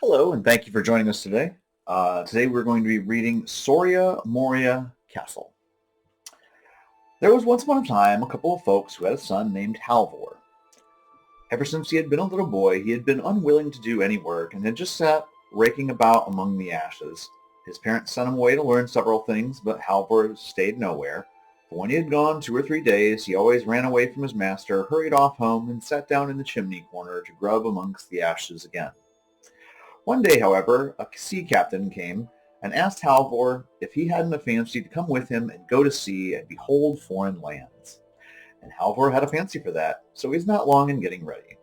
Hello, and thank you for joining us today. Today we're going to be reading Soria Moria Castle. There was once upon a time a couple of folks who had a son named Halvor. Ever since he had been a little boy, he had been unwilling to do any work and had just sat raking about among the ashes. His parents sent him away to learn several things, but Halvor stayed nowhere. But when he had gone 2 or 3 days, he always ran away from his master, hurried off home, and sat down in the chimney corner to grub amongst the ashes again. One day, however, a sea captain came and asked Halvor if he hadn't a fancy to come with him and go to sea and behold foreign lands. And Halvor had a fancy for that, so he was not long in getting ready.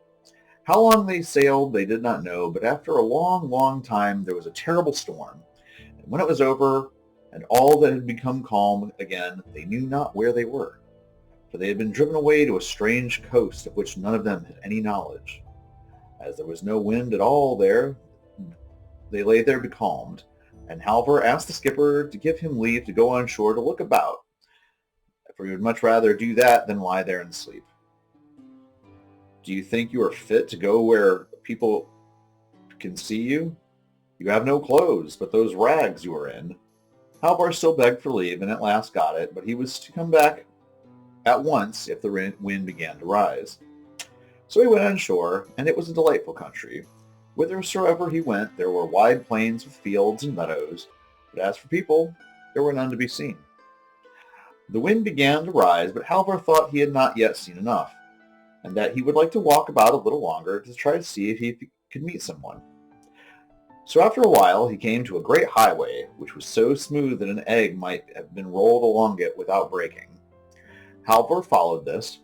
How long they sailed they did not know, but after a long, long time there was a terrible storm. And when it was over, and all that had become calm again, they knew not where they were, for they had been driven away to a strange coast of which none of them had any knowledge. As there was no wind at all there, they lay there becalmed, and Halvor asked the skipper to give him leave to go on shore to look about, for he would much rather do that than lie there and sleep. "Do you think you are fit to go where people can see you? You have no clothes but those rags you are in." Halvor still begged for leave, and at last got it, but he was to come back at once if the wind began to rise. So he went on shore, and it was a delightful country. Whithersoever he went, there were wide plains with fields and meadows, but as for people, there were none to be seen. The wind began to rise, but Halvor thought he had not yet seen enough, and that he would like to walk about a little longer to try to see if he could meet someone. So after a while, he came to a great highway, which was so smooth that an egg might have been rolled along it without breaking. Halvor followed this,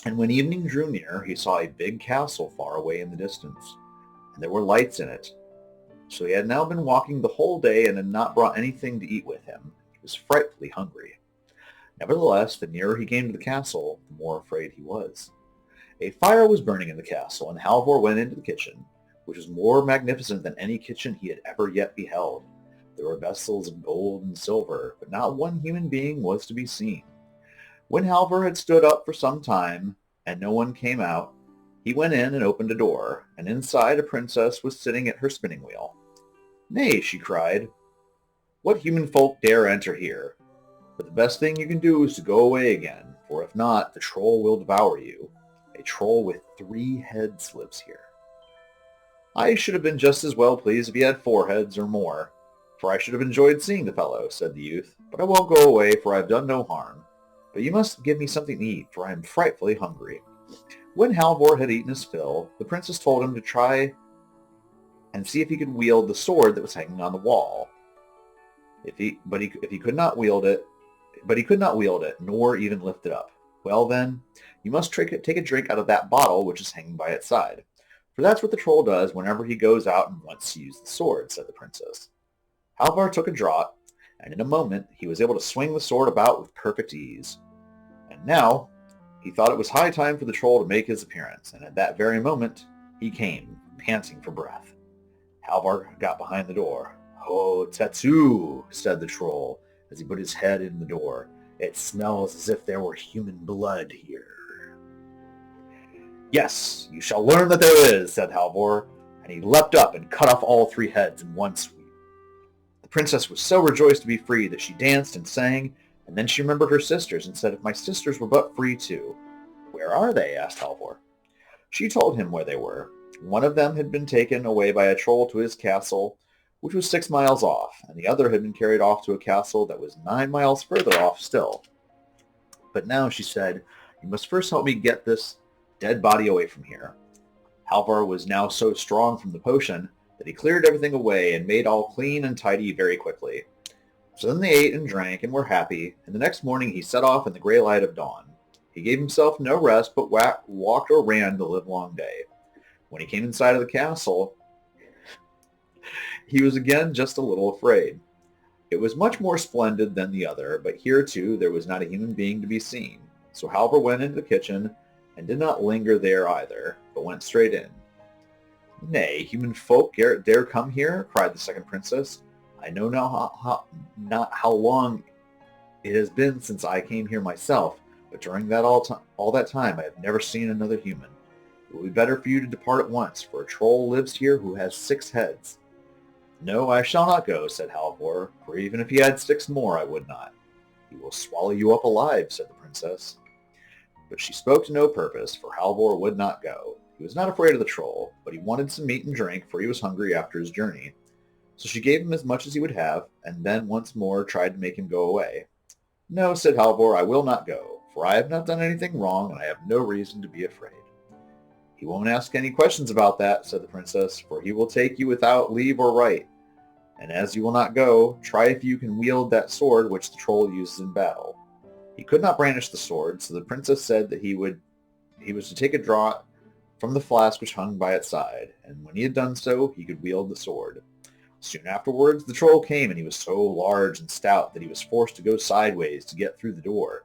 and when evening drew near, he saw a big castle far away in the distance. And there were lights in it. So he had now been walking the whole day and had not brought anything to eat with him. He was frightfully hungry. Nevertheless, the nearer he came to the castle, the more afraid he was. A fire was burning in the castle, and Halvor went into the kitchen, which was more magnificent than any kitchen he had ever yet beheld. There were vessels of gold and silver, but not one human being was to be seen. When Halvor had stood up for some time, and no one came out, he went in and opened a door, and inside a princess was sitting at her spinning wheel. "Nay," she cried, "what human folk dare enter here? But the best thing you can do is to go away again, for if not, the troll will devour you. A troll with 3 heads lives here." "I should have been just as well pleased if he had 4 heads or more, for I should have enjoyed seeing the fellow," said the youth. "But I won't go away, for I have done no harm. But you must give me something to eat, for I am frightfully hungry." When Halvor had eaten his fill, the princess told him to try and see if he could wield the sword that was hanging on the wall. If he could not wield it, nor even lift it up. "Well then, you must take a drink out of that bottle which is hanging by its side, for that's what the troll does whenever he goes out and wants to use the sword," said the princess. Halvor took a draught, and in a moment he was able to swing the sword about with perfect ease. And now he thought it was high time for the troll to make his appearance, and at that very moment he came, panting for breath. Halvor got behind the door. "Oh, Tattoo," said the troll as he put his head in the door. "It smells as if there were human blood here." "Yes, you shall learn that there is," said Halvor, and he leapt up and cut off all 3 heads in one sweep. The princess was so rejoiced to be free that she danced and sang, and then she remembered her sisters and said, "If my sisters were but free too." "Where are they?" asked Halvor. She told him where they were. One of them had been taken away by a troll to his castle, which was 6 miles off, and the other had been carried off to a castle that was 9 miles further off still. "But now," she said, "you must first help me get this dead body away from here." Halvor was now so strong from the potion that he cleared everything away and made all clean and tidy very quickly. So then they ate and drank and were happy, and the next morning he set off in the gray light of dawn. He gave himself no rest, but walked or ran the livelong day. When he came inside of the castle, he was again just a little afraid. It was much more splendid than the other, but here too there was not a human being to be seen. So Halvor went into the kitchen, and did not linger there either, but went straight in. "Nay, human folk dare come here?" cried the second princess. "I know not how long it has been since I came here myself, but during that all that time I have never seen another human. It will be better for you to depart at once, for a troll lives here who has 6 heads. No, I shall not go, said Halvor, for even if he had 6 more, I would not. He will swallow you up alive, said the princess. But she spoke to no purpose, for Halvor would not go. He was not afraid of the troll, but he wanted some meat and drink, for he was hungry after his journey. So she gave him as much as he would have, and then once more tried to make him go away. No, said Halvor, I will not go, for I have not done anything wrong, and I have no reason to be afraid. He won't ask any questions about that, said the princess, for he will take you without leave or right. And as you will not go, try if you can wield that sword which the troll uses in battle. He could not brandish the sword, so the princess said that he was to take a draught from the flask which hung by its side, and when he had done so, he could wield the sword. Soon afterwards, the troll came, and he was so large and stout that he was forced to go sideways to get through the door.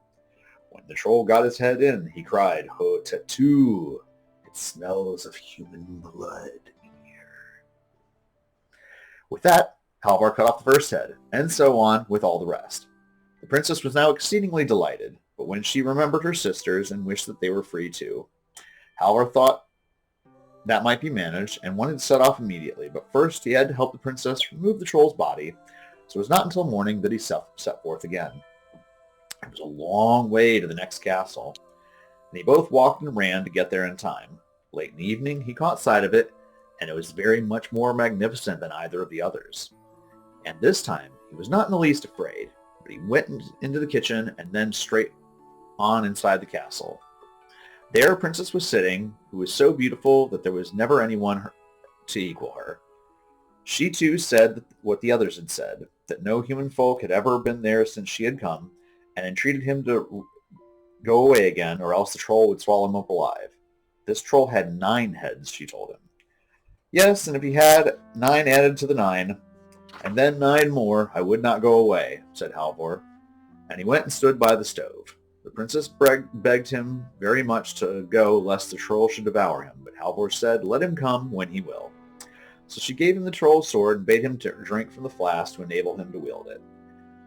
When the troll got his head in, he cried, "Ho tattoo! It smells of human blood in here." With that, Halvor cut off the first head, and so on with all the rest. The princess was now exceedingly delighted, but when she remembered her sisters and wished that they were free too, Halvor thought that might be managed and wanted to set off immediately, but first he had to help the princess remove the troll's body, so it was not until morning that he set forth again. It was a long way to the next castle, and they both walked and ran to get there in time. Late in the evening, he caught sight of it, and it was very much more magnificent than either of the others. And this time, he was not in the least afraid, but he went into the kitchen and then straight on inside the castle. There a princess was sitting, who was so beautiful that there was never anyone to equal her. She too said what the others had said, that no human folk had ever been there since she had come, and entreated him to go away again, or else the troll would swallow him up alive. This troll had 9 heads, she told him. Yes, and if he had 9 added to the 9, and then 9 more, I would not go away, said Halvor, and he went and stood by the stove. The princess begged him very much to go, lest the troll should devour him, but Halvor said, let him come when he will. So she gave him the troll's sword and bade him to drink from the flask to enable him to wield it.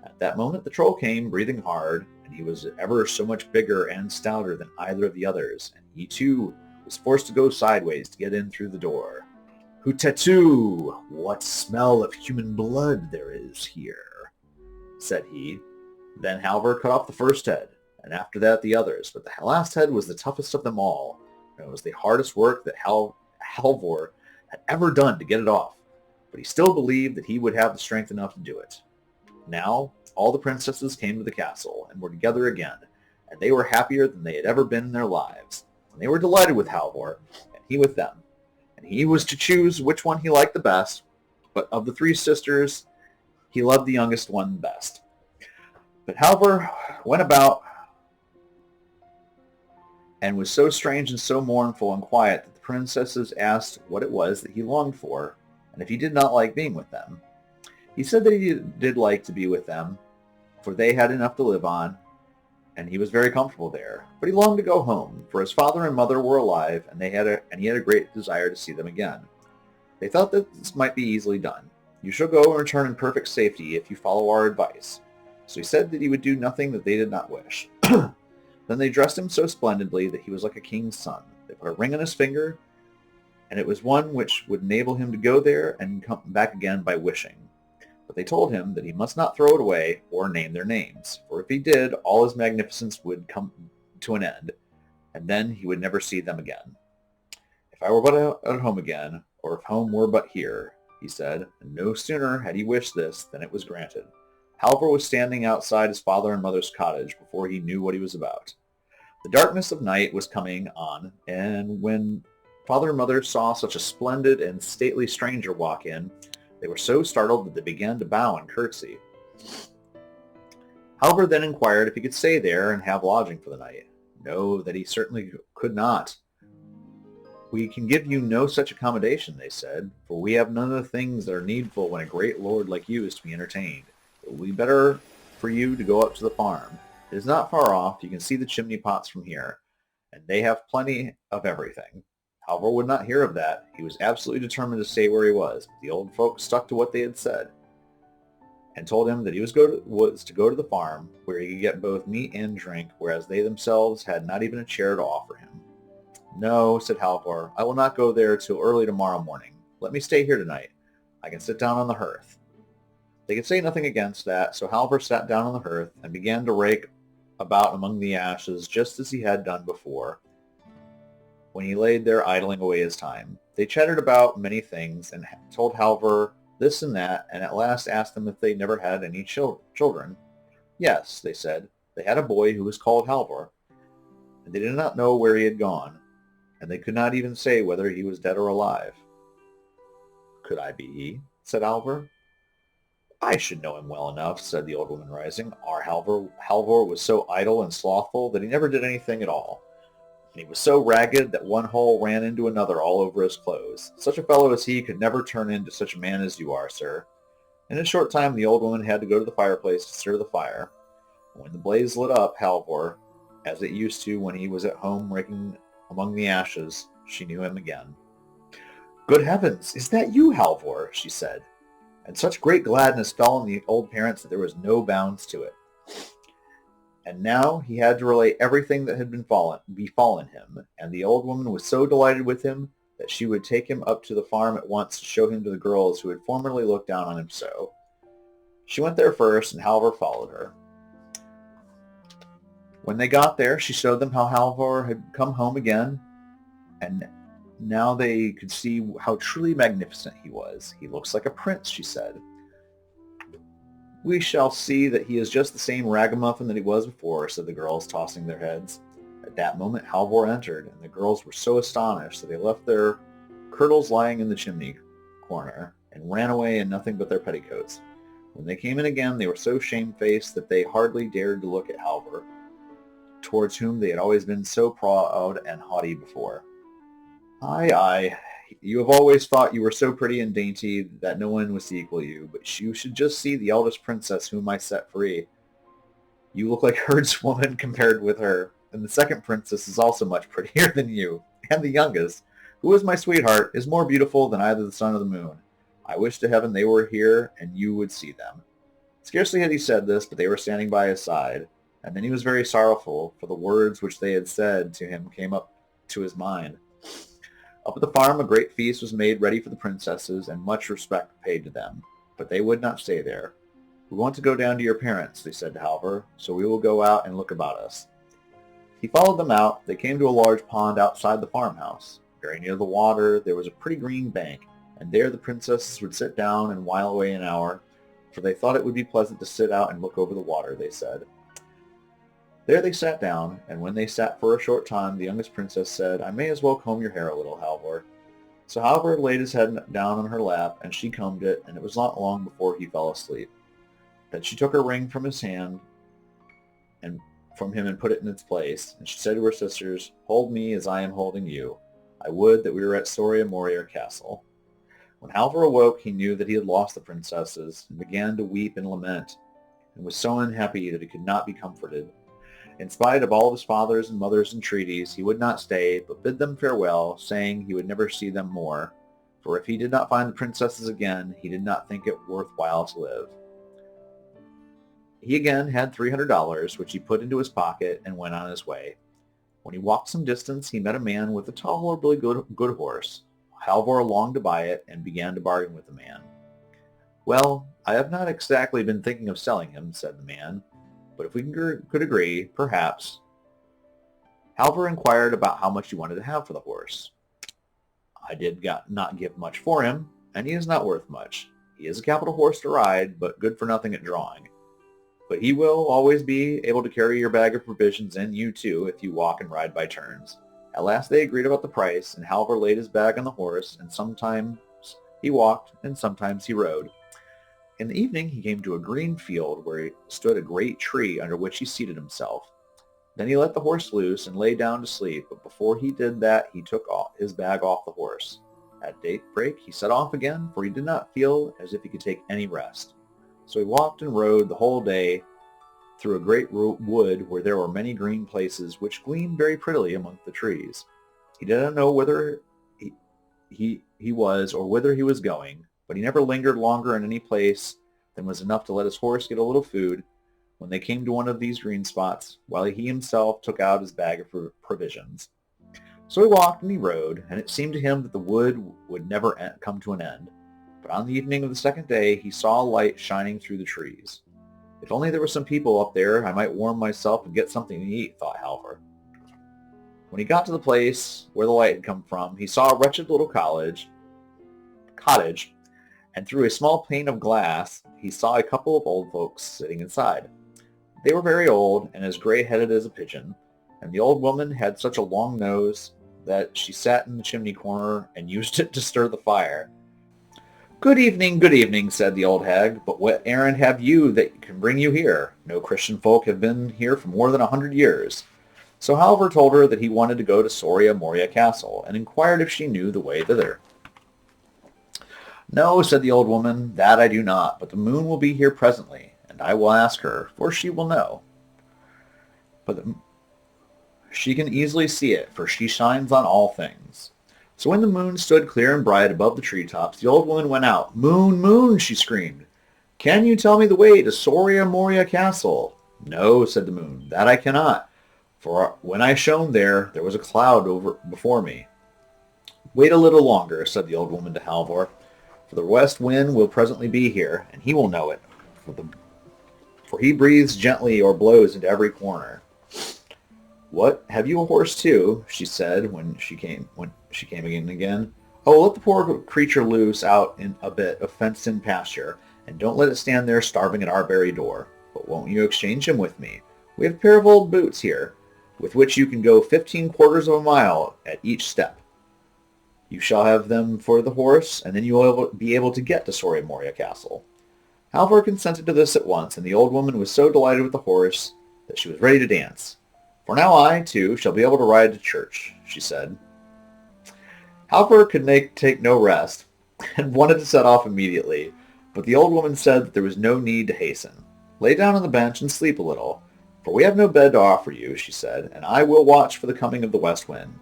At that moment the troll came, breathing hard, and he was ever so much bigger and stouter than either of the others, and he too was forced to go sideways to get in through the door. "Hutetu! What smell of human blood there is here," said he. Then Halvor cut off the first head, and after that the others, but the last head was the toughest of them all, and it was the hardest work that Halvor had ever done to get it off, but he still believed that he would have the strength enough to do it. Now all the princesses came to the castle and were together again, and they were happier than they had ever been in their lives, and they were delighted with Halvor, and he with them, and he was to choose which one he liked the best, but of the 3 sisters he loved the youngest one best. But Halvor went about and was so strange and so mournful and quiet that the princesses asked what it was that he longed for, and if he did not like being with them. He said that he did like to be with them, for they had enough to live on, and he was very comfortable there. But he longed to go home, for his father and mother were alive, and he had a great desire to see them again. They thought that this might be easily done. "You shall go and return in perfect safety if you follow our advice." So he said that he would do nothing that they did not wish. Then they dressed him so splendidly that he was like a king's son. They put a ring on his finger, and it was one which would enable him to go there and come back again by wishing. But they told him that he must not throw it away or name their names, for if he did, all his magnificence would come to an end, and then he would never see them again. "If I were but at home again, or if home were but here," he said, and no sooner had he wished this than it was granted. Halvor was standing outside his father and mother's cottage before he knew what he was about. The darkness of night was coming on, and when father and mother saw such a splendid and stately stranger walk in, they were so startled that they began to bow and curtsy. Halvor then inquired if he could stay there and have lodging for the night. No, that he certainly could not. "We can give you no such accommodation," they said, "for we have none of the things that are needful when a great lord like you is to be entertained. It will be better for you to go up to the farm. It is not far off. You can see the chimney pots from here, and they have plenty of everything." Halvor would not hear of that. He was absolutely determined to stay where he was. The old folks stuck to what they had said, and told him that he was to go to the farm, where he could get both meat and drink, whereas they themselves had not even a chair to offer him. No, said Halvor, I will not go there till early tomorrow morning. Let me stay here tonight. I can sit down on the hearth. They could say nothing against that, so Halvor sat down on the hearth and began to rake about among the ashes just as he had done before, when he laid there idling away his time. They chattered about many things and told Halvor this and that, and at last asked him if they never had any children. Yes, they said, they had a boy who was called Halvor, and they did not know where he had gone, and they could not even say whether he was dead or alive. Could I be he? Said Halvor. I should know him well enough, said the old woman, rising. Our Halvor was so idle and slothful that he never did anything at all. And he was so ragged that one hole ran into another all over his clothes. Such a fellow as he could never turn into such a man as you are, sir. In a short time the old woman had to go to the fireplace to stir the fire. And when the blaze lit up Halvor, as it used to when he was at home raking among the ashes, she knew him again. Good heavens, is that you, Halvor? She said. And such great gladness fell on the old parents that there was no bounds to it. And now he had to relate everything that had befallen him, and the old woman was so delighted with him that she would take him up to the farm at once to show him to the girls who had formerly looked down on him so. She went there first, and Halvor followed her. When they got there, she showed them how Halvor had come home again, and now they could see how truly magnificent he was. He looks like a prince, she said. We shall see that he is just the same ragamuffin that he was before, said the girls, tossing their heads. At that moment Halvor entered, and the girls were so astonished that they left their kirtles lying in the chimney corner and ran away in nothing but their petticoats. When they came in again, they were so shamefaced that they hardly dared to look at Halvor, towards whom they had always been so proud and haughty before. Aye, aye, you have always thought you were so pretty and dainty that no one was to equal you, but you should just see the eldest princess whom I set free. You look like herdswoman compared with her, and the second princess is also much prettier than you, and the youngest, who is my sweetheart, is more beautiful than either the sun or the moon. I wish to heaven they were here, and you would see them. Scarcely had he said this, but they were standing by his side, and then he was very sorrowful, for the words which they had said to him came up to his mind. Up at the farm a great feast was made ready for the princesses, and much respect paid to them. But they would not stay there. We want to go down to your parents, they said to Halvor, so we will go out and look about us. He followed them out. They came to a large pond outside the farmhouse. Very near the water there was a pretty green bank, and there the princesses would sit down and while away an hour, for they thought it would be pleasant to sit out and look over the water, they said. There they sat down, and when they sat for a short time, the youngest princess said, I may as well comb your hair a little, Halvor. So Halvor laid his head down on her lap, and she combed it, and it was not long before he fell asleep. Then she took her ring from his hand, and from him and put it in its place, and she said to her sisters, Hold me as I am holding you. I would that we were at Soria Moria Castle. When Halvor awoke, he knew that he had lost the princesses, and began to weep and lament, and was so unhappy that he could not be comforted. In spite of all of his father's and mother's entreaties, he would not stay, but bid them farewell, saying he would never see them more, for if he did not find the princesses again, he did not think it worthwhile to live. He again had $300, which he put into his pocket and went on his way. When he walked some distance, he met a man with a tolerably good horse. Halvor longed to buy it and began to bargain with the man. Well, I have not exactly been thinking of selling him, said the man, but if we could agree, perhaps. Halvor inquired about how much he wanted to have for the horse. I did not give much for him, and he is not worth much. He is a capital horse to ride, but good for nothing at drawing. But he will always be able to carry your bag of provisions and you too if you walk and ride by turns. At last they agreed about the price, and Halvor laid his bag on the horse, and sometimes he walked and sometimes he rode. In the evening he came to a green field where stood a great tree under which he seated himself. Then he let the horse loose and lay down to sleep, but before he did that he took his bag off the horse. At daybreak he set off again, for he did not feel as if he could take any rest. So he walked and rode the whole day through a great wood where there were many green places which gleamed very prettily among the trees. He did not know whither he was or whither he was going, but he never lingered longer in any place than was enough to let his horse get a little food when they came to one of these green spots, while he himself took out his bag of provisions. So he walked and he rode, and it seemed to him that the wood would never come to an end. But on the evening of the second day, he saw a light shining through the trees. If only there were some people up there, I might warm myself and get something to eat, thought Halvor. When he got to the place where the light had come from, he saw a wretched little cottage, and through a small pane of glass, he saw a couple of old folks sitting inside. They were very old and as gray-headed as a pigeon, and the old woman had such a long nose that she sat in the chimney corner and used it to stir the fire. Good evening, said the old hag, but what errand have you that can bring you here? No Christian folk have been here for more than 100 years. So Halvor told her that he wanted to go to Soria Moria Castle, and inquired if she knew the way thither. No, said the old woman, that I do not, but the moon will be here presently, and I will ask her, for she will know. She can easily see it, for she shines on all things. So when the moon stood clear and bright above the treetops, the old woman went out. Moon, moon, she screamed. Can you tell me the way to Soria Moria Castle? No, said the moon, that I cannot, for when I shone there, there was a cloud before me. Wait a little longer, said the old woman to Halvor, for the west wind will presently be here, and he will know it, for he breathes gently or blows into every corner. What, have you a horse too? She said when she came again. Oh, let the poor creature loose out in a bit of fenced-in pasture, and don't let it stand there starving at our very door. But won't you exchange him with me? We have a pair of old boots here, with which you can go 15 quarters of a mile at each step. You shall have them for the horse, and then you will be able to get to Soria Moria Castle. Halvor consented to this at once, and the old woman was so delighted with the horse that she was ready to dance. For now I, too, shall be able to ride to church, she said. Halvor could take no rest, and wanted to set off immediately, but the old woman said that there was no need to hasten. Lay down on the bench and sleep a little, for we have no bed to offer you, she said, and I will watch for the coming of the west wind.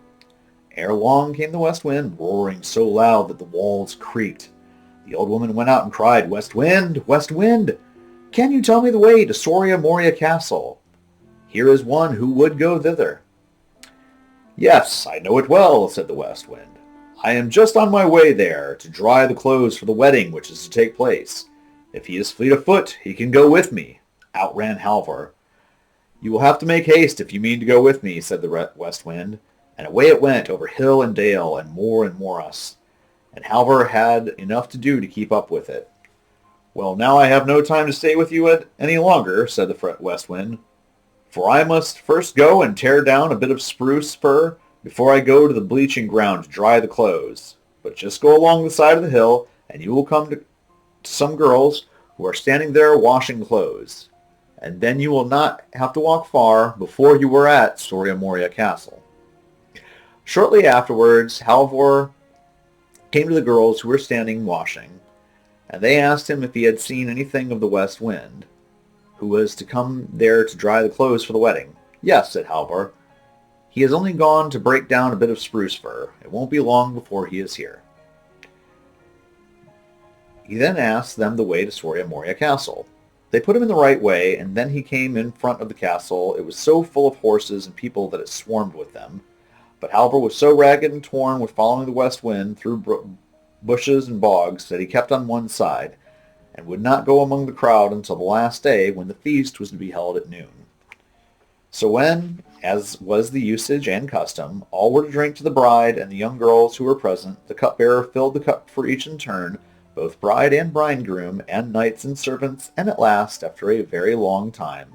Ere long came the west wind, roaring so loud that the walls creaked. The old woman went out and cried, West wind, can you tell me the way to Soria Moria Castle? Here is one who would go thither. Yes, I know it well, said the west wind. I am just on my way there to dry the clothes for the wedding which is to take place. If he is fleet of foot, he can go with me. Out ran Halvor. You will have to make haste if you mean to go with me, said the west wind. And away it went over hill and dale and morass, and Halvor had enough to do to keep up with it. Well, now I have no time to stay with you any longer, said the west wind, for I must first go and tear down a bit of spruce spur before I go to the bleaching ground to dry the clothes. But just go along the side of the hill, and you will come to some girls who are standing there washing clothes, and then you will not have to walk far before you are at Soria Moria Castle. Shortly afterwards, Halvor came to the girls who were standing washing, and they asked him if he had seen anything of the west wind, who was to come there to dry the clothes for the wedding. Yes, said Halvor. He has only gone to break down a bit of spruce fir. It won't be long before he is here. He then asked them the way to Soria Moria Castle. They put him in the right way, and then he came in front of the castle. It was so full of horses and people that it swarmed with them. But Halvor was so ragged and torn with following the west wind through bushes and bogs that he kept on one side, and would not go among the crowd until the last day, when the feast was to be held at noon. So when, as was the usage and custom, all were to drink to the bride and the young girls who were present, the cupbearer filled the cup for each in turn, both bride and bridegroom, and knights and servants, and at last, after a very long time,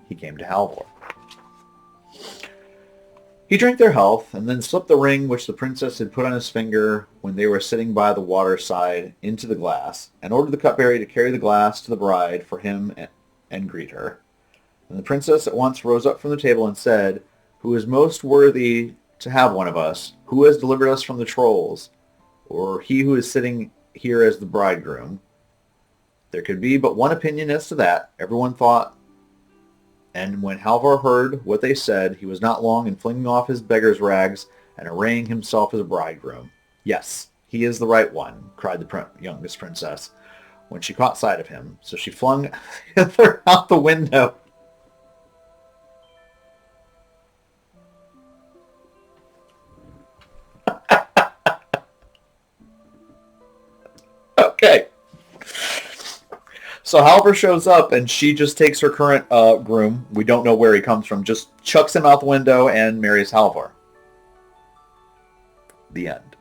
he came to Halvor. He drank their health, and then slipped the ring which the princess had put on his finger when they were sitting by the water side into the glass, and ordered the cupbearer to carry the glass to the bride for him and greet her. And the princess at once rose up from the table and said, Who is most worthy to have one of us? Who has delivered us from the trolls? Or he who is sitting here as the bridegroom? There could be but one opinion as to that, everyone thought. And when Halvor heard what they said, he was not long in flinging off his beggar's rags and arraying himself as a bridegroom. Yes, he is the right one, cried the youngest princess, when she caught sight of him. So she flung Aether out the window. Okay. So Halvor shows up, and she just takes her current groom. We don't know where he comes from. Just chucks him out the window and marries Halvor. The end.